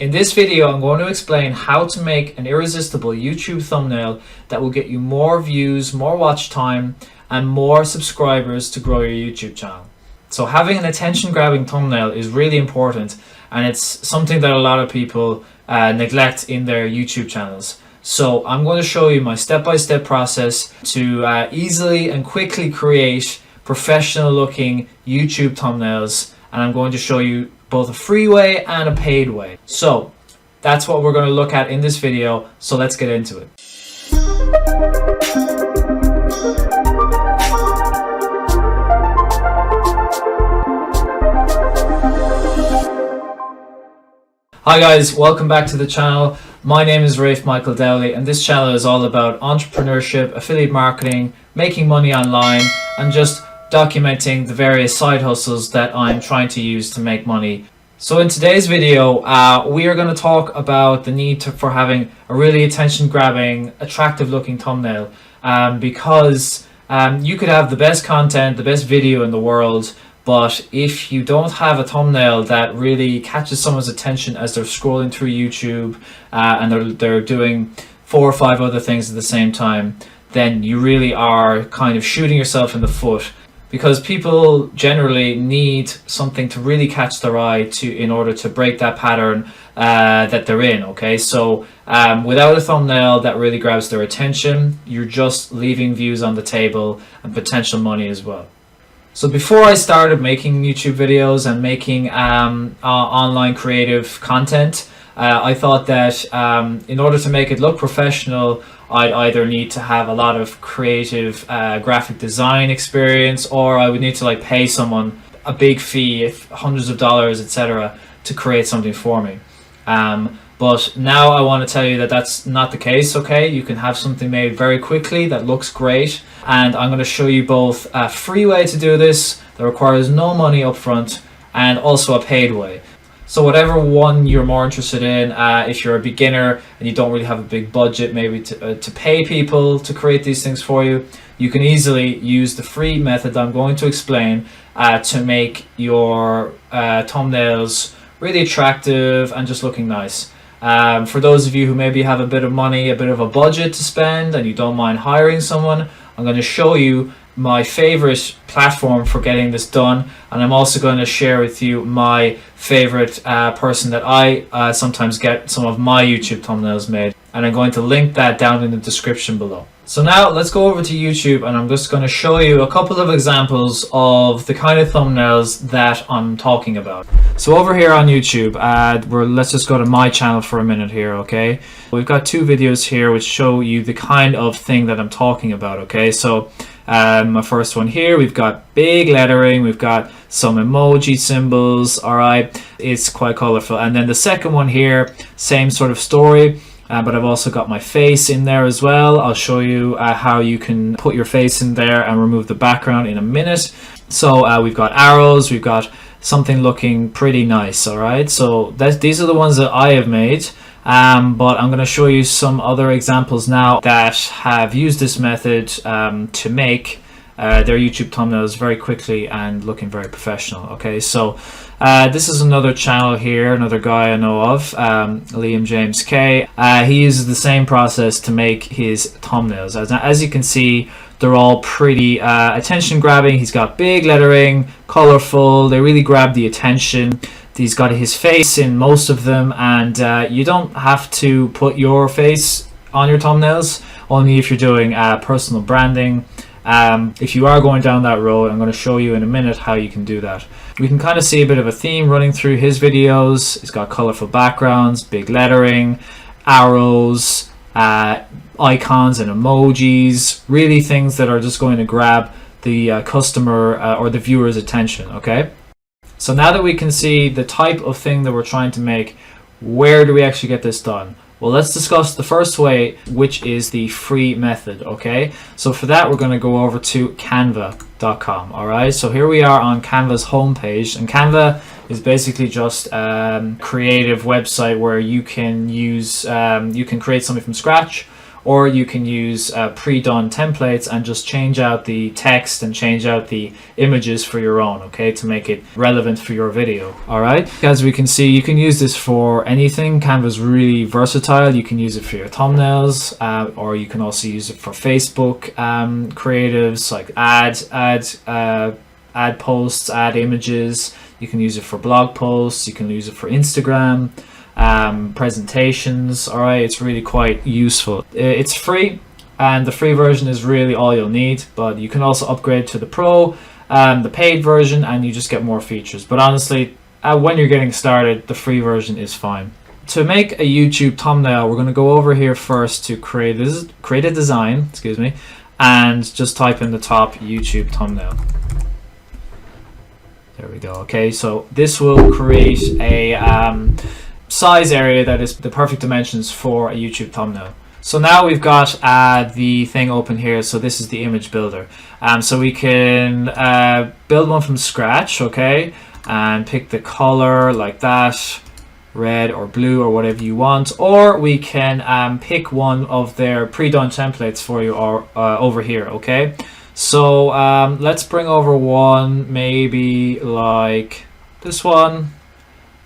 In this video, I'm going to explain how to make an irresistible YouTube thumbnail that will get you more views, more watch time, and more subscribers to grow your YouTube channel. So having an attention-grabbing thumbnail is really important, and it's something that a lot of people neglect in their YouTube channels. So I'm going to show you my step-by-step process to easily and quickly create professional-looking YouTube thumbnails, and I'm going to show you both a free way and a paid way. So that's what we're going to look at in this video, so let's get into it. Hi guys, welcome back to the channel. My name is Rafe Michael Dowley, and this channel is all about entrepreneurship, affiliate marketing, making money online, and just documenting the various side hustles that I'm trying to use to make money. So in today's video, we are going to talk about the need for having a really attention-grabbing, attractive-looking thumbnail, because you could have the best content, the best video in the world, but if you don't have a thumbnail that really catches someone's attention as they're scrolling through YouTube and they're doing 4 or 5 other things at the same time, then you really are kind of shooting yourself in the foot. Because people generally need something to really catch their eye in order to break that pattern that they're in, okay? So without a thumbnail that really grabs their attention, you're just leaving views on the table and potential money as well. So before I started making YouTube videos and making online creative content, I thought that in order to make it look professional, I'd either need to have a lot of creative graphic design experience, or I would need to pay someone a big fee, hundreds of dollars, etc., to create something for me. But now I want to tell you that that's not the case, okay? You can have something made very quickly that looks great, and I'm going to show you both a free way to do this that requires no money up front, and also a paid way. So whatever one you're more interested in, if you're a beginner and you don't really have a big budget maybe to pay people to create these things for you, you can easily use the free method I'm going to explain to make your thumbnails really attractive and just looking nice. For those of you who maybe have a bit of money, a bit of a budget to spend, and you don't mind hiring someone, I'm going to show you my favorite platform for getting this done, and I'm also going to share with you my favorite person that I sometimes get some of my YouTube thumbnails made, and I'm going to link that down in the description below. So now let's go over to YouTube, and I'm just going to show you a couple of examples of the kind of thumbnails that I'm talking about. So over here on YouTube, let's just go to my channel for a minute here, okay? We've got 2 videos here which show you the kind of thing that I'm talking about, okay? So my first one here, we've got big lettering, we've got some emoji symbols, all right? It's quite colorful. And then the second one here, same sort of story. But I've also got my face in there as well. I'll show you how you can put your face in there and remove the background in a minute. So we've got arrows, we've got something looking pretty nice, all right? So these are the ones that I have made, but I'm going to show you some other examples now that have used this method to make their YouTube thumbnails very quickly and looking very professional, okay? So this is another channel here, another guy I know of, Liam James K. He uses the same process to make his thumbnails. As you can see, they're all pretty attention grabbing. He's got big lettering, colorful, they really grab the attention. He's got his face in most of them, and you don't have to put your face on your thumbnails, only if you're doing personal branding. If you are going down that road, I'm going to show you in a minute how you can do that. We can kind of see a bit of a theme running through his videos. He's got colorful backgrounds, big lettering, arrows, icons and emojis, really things that are just going to grab the customer or the viewer's attention, okay? So now that we can see the type of thing that we're trying to make, where do we actually get this done? Well, let's discuss the first way, which is the free method, okay? So for that, we're going to go over to canva.com, all right? So here we are on Canva's homepage, and Canva is basically just a creative website where you can use, you can create something from scratch, or you can use pre-done templates and just change out the text and change out the images for your own, okay, to make it relevant for your video. All right, as we can see, you can use this for anything. Canva's really versatile. You can use it for your thumbnails, or you can also use it for Facebook creatives, like ad posts, ad images. You can use it for blog posts. You can use it for Instagram presentations. All right, it's really quite useful. It's free, and the free version is really all you'll need, but you can also upgrade to the pro, the paid version, and you just get more features. But honestly, when you're getting started, the free version is fine. To make a YouTube thumbnail, we're going to go over here first to create a design, excuse me, and just type in the top YouTube thumbnail. There we go. Okay, so this will create a size area that is the perfect dimensions for a YouTube thumbnail. So now we've got the thing open here. So this is the image builder. So we can build one from scratch, okay, and pick the color like that, red or blue or whatever you want, or we can pick one of their pre-done templates for you, or over here, okay. So let's bring over one, maybe like this one.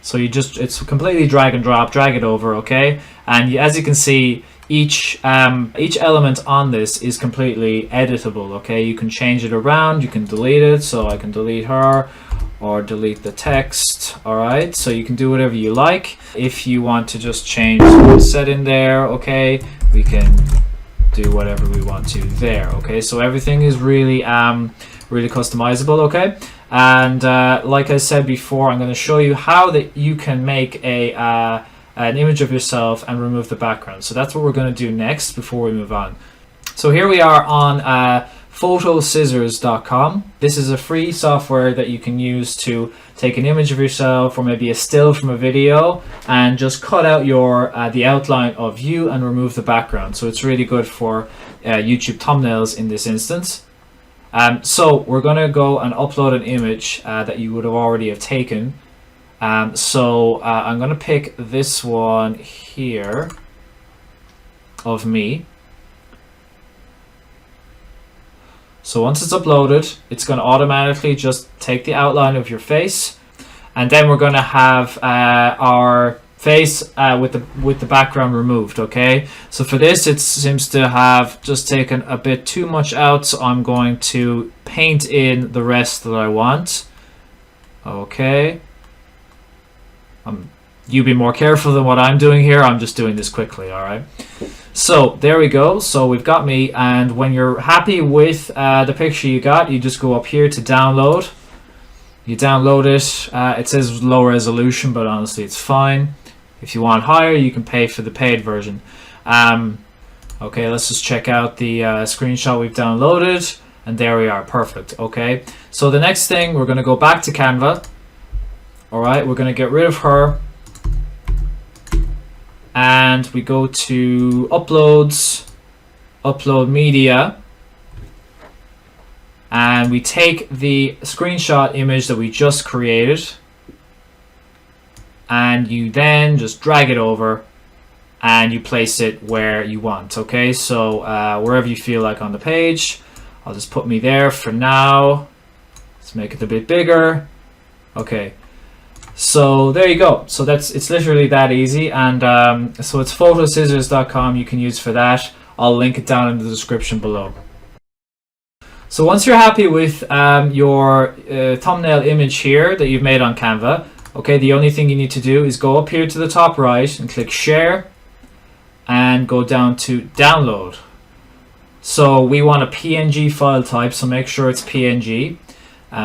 So it's completely drag and drop, drag it over, okay. And as you can see, each element on this is completely editable, okay. You can change it around, you can delete it. So I can delete her or delete the text. All right, so you can do whatever you like. If you want to just change the setting there, okay, we can do whatever we want to there, okay. So everything is really really customizable, okay. And like I said before, I'm going to show you how that you can make an image of yourself and remove the background. So that's what we're going to do next before we move on. So here we are on photoscissors.com. This is a free software that you can use to take an image of yourself or maybe a still from a video and just cut out the outline of you and remove the background. So it's really good for YouTube thumbnails in this instance. So we're going to go and upload an image that you would have already have taken. So I'm going to pick this one here of me. So once it's uploaded, it's going to automatically just take the outline of your face, and then we're going to have our face with the background removed, okay. So for this, it seems to have just taken a bit too much out, so I'm going to paint in the rest that I want, okay. You be more careful than what I'm doing here. I'm just doing this quickly, all right. So there we go. So we've got me, and when you're happy with the picture you got, you just go up here to download. You download it. It says low resolution, but honestly it's fine. If you want higher, you can pay for the paid version. Okay, let's just check out the screenshot we've downloaded, and there we are. Perfect. Okay, so the next thing, we're going to go back to Canva. All right, we're going to get rid of her, and we go to uploads, upload media, and we take the screenshot image that we just created, and you then just drag it over and you place it where you want, okay. So wherever you feel like on the page. I'll just put me there for now. Let's make it a bit bigger. Okay, so there you go. So it's literally that easy. And so it's photoscissors.com you can use for that. I'll link it down in the description below. So once you're happy with your thumbnail image here that you've made on Canva, okay, the only thing you need to do is go up here to the top right and click share and go down to download. So we want a PNG file type, so make sure it's PNG.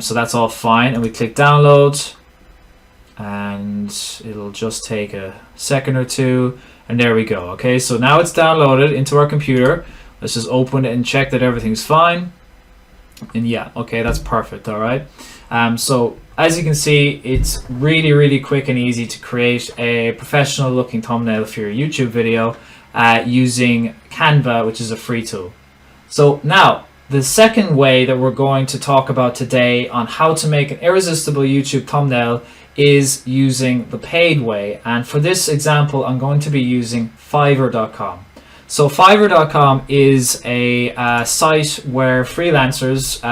So that's all fine, and we click download, and it'll just take a second or two, and there we go. Okay, so now it's downloaded into our computer. Let's just open it and check that everything's fine. And yeah, okay, that's perfect. All right. So as you can see, it's really quick and easy to create a professional looking thumbnail for your YouTube video using Canva, which is a free tool. So now the second way that we're going to talk about today on how to make an irresistible YouTube thumbnail is using the paid way. And for this example, I'm going to be using Fiverr.com. So Fiverr.com is a site where freelancers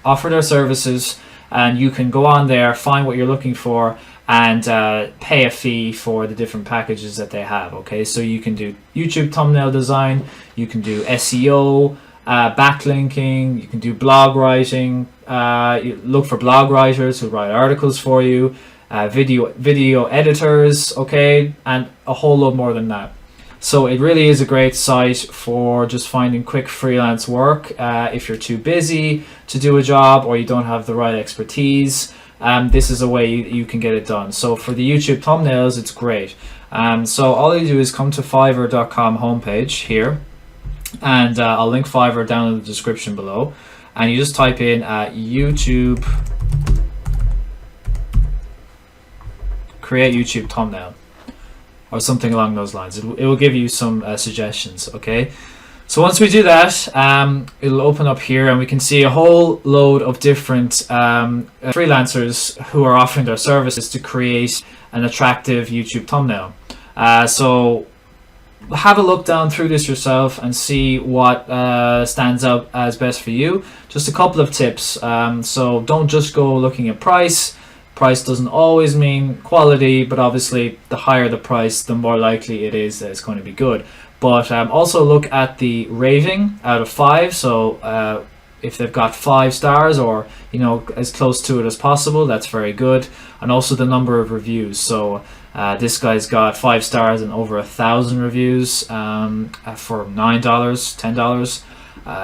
offer their services, and you can go on there, find what you're looking for, and pay a fee for the different packages that they have. Okay, so you can do YouTube thumbnail design, you can do SEO, backlinking, you can do blog writing, you look for blog writers who write articles for you, video editors, okay, and a whole lot more than that. So it really is a great site for just finding quick freelance work. If you're too busy to do a job or you don't have the right expertise, this is a way you can get it done. So for the YouTube thumbnails, it's great. So all you do is come to Fiverr.com homepage here, and I'll link Fiverr down in the description below, and you just type in YouTube, create YouTube thumbnail, or something along those lines. It will give you some suggestions. Okay, so once we do that, it'll open up here, and we can see a whole load of different freelancers who are offering their services to create an attractive YouTube thumbnail. So have a look down through this yourself and see what stands out as best for you. Just a couple of tips. So don't just go looking at price. Price doesn't always mean quality, but obviously the higher the price, the more likely it is that it's going to be good. But also look at the rating out of 5. So if they've got 5 stars, or as close to it as possible, that's very good. And also the number of reviews. So this guy's got 5 stars and over 1,000 reviews for $9, $10.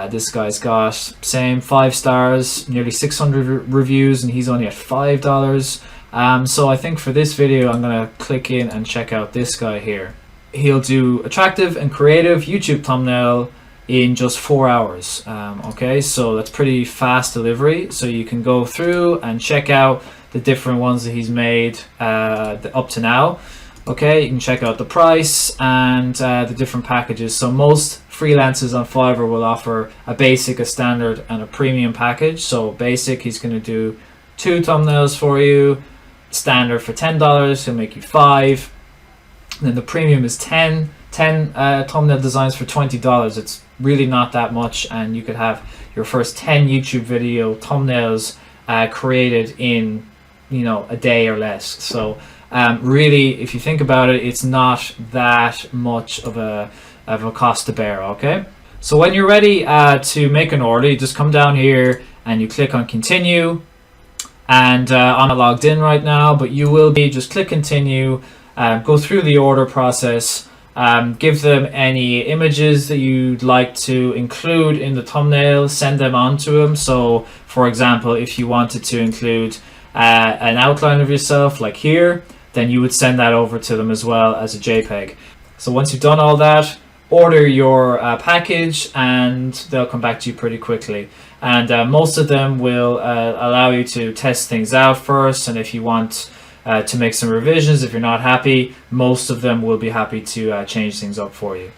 This guy's got same 5 stars, nearly 600 reviews, and he's only at $5. So I think for this video, I'm gonna click in and check out this guy here. He'll do attractive and creative YouTube thumbnail in just 4 hours. Okay, so that's pretty fast delivery. So you can go through and check out the different ones that he's made up to now. Okay, you can check out the price and the different packages. So most freelancers on Fiverr will offer a basic, a standard, and a premium package. So basic, he's going to do 2 thumbnails for you. Standard for $10, he'll make you 5. And then the premium is 10 thumbnail designs for $20. It's really not that much, and you could have your first 10 YouTube video thumbnails created in a day or less. So really, if you think about it, it's not that much of a cost to bear. Okay, so when you're ready to make an order, you just come down here and you click on continue. And I'm not logged in right now, but you will be. Just click continue, go through the order process, give them any images that you'd like to include in the thumbnail, send them on to them. So for example, if you wanted to include an outline of yourself like here, then you would send that over to them as well as a JPEG. So once you've done all that, order your package, and they'll come back to you pretty quickly. And most of them will allow you to test things out first, and if you want to make some revisions, if you're not happy, most of them will be happy to change things up for you.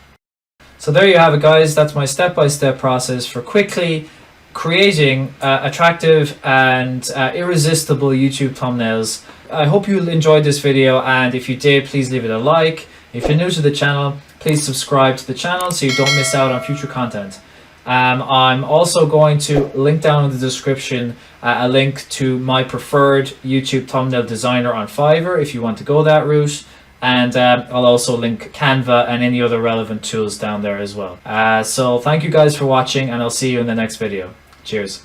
So there you have it, guys. That's my step-by-step process for quickly creating attractive and irresistible YouTube thumbnails. I hope you enjoyed this video, and if you did, please leave it a like. If you're new to the channel, please subscribe to the channel so you don't miss out on future content. I'm also going to link down in the description a link to my preferred YouTube thumbnail designer on Fiverr if you want to go that route. And I'll also link Canva and any other relevant tools down there as well. So thank you guys for watching, and I'll see you in the next video. Cheers.